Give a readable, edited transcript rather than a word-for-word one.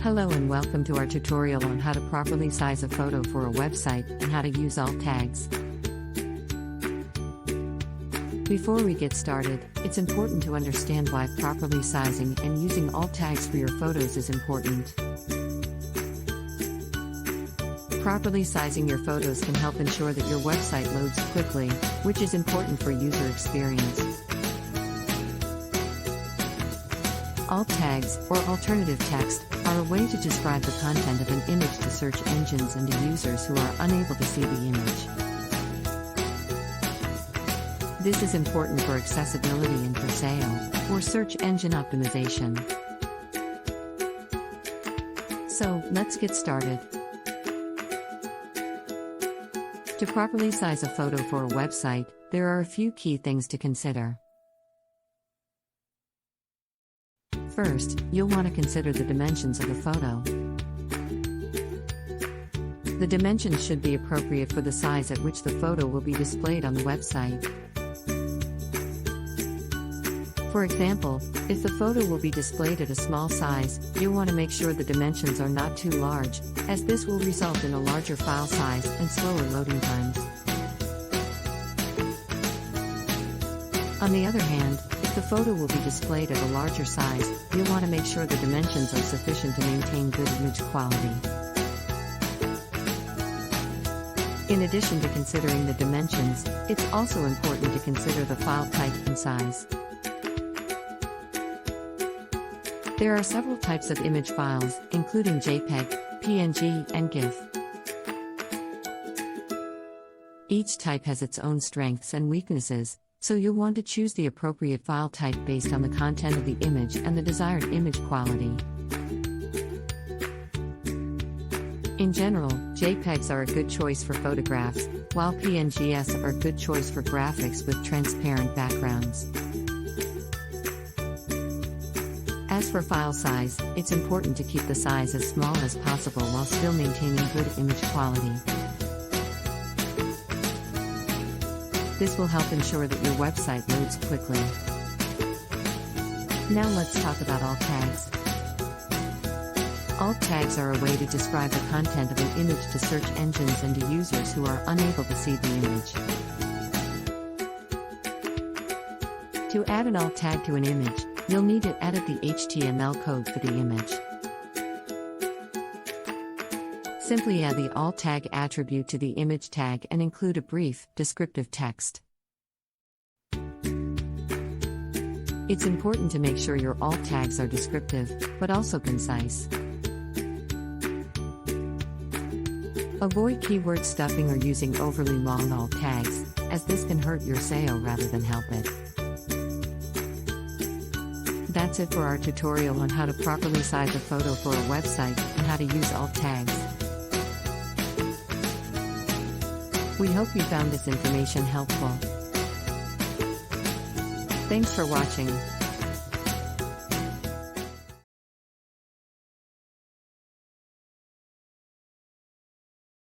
Hello and welcome to our tutorial on how to properly size a photo for a website and how to use alt tags. Before we get started, it's important to understand why properly sizing and using alt tags for your photos is important. Properly sizing your photos can help ensure that your website loads quickly, which is important for user experience. Alt tags, or alternative text, are a way to describe the content of an image to search engines and to users who are unable to see the image. This is important for accessibility and for SEO, or search engine optimization. So, let's get started. To properly size a photo for a website, there are a few key things to consider. First, you'll want to consider the dimensions of the photo. The dimensions should be appropriate for the size at which the photo will be displayed on the website. For example, if the photo will be displayed at a small size, you'll want to make sure the dimensions are not too large, as this will result in a larger file size and slower loading times. On the other hand, if the photo will be displayed at a larger size, you'll want to make sure the dimensions are sufficient to maintain good image quality. In addition to considering the dimensions, it's also important to consider the file type and size. There are several types of image files, including JPEG, PNG, and GIF. Each type has its own strengths and weaknesses, so you'll want to choose the appropriate file type based on the content of the image and the desired image quality. In general, JPEGs are a good choice for photographs, while PNGs are a good choice for graphics with transparent backgrounds. As for file size, it's important to keep the size as small as possible while still maintaining good image quality. This will help ensure that your website loads quickly. Now let's talk about alt tags. Alt tags are a way to describe the content of an image to search engines and to users who are unable to see the image. To add an alt tag to an image, you'll need to edit the HTML code for the image. Simply add the alt tag attribute to the image tag and include a brief, descriptive text. It's important to make sure your alt tags are descriptive, but also concise. Avoid keyword stuffing or using overly long alt tags, as this can hurt your SEO rather than help it. That's it for our tutorial on how to properly size a photo for a website and how to use alt tags. We hope you found this information helpful. Thanks for watching.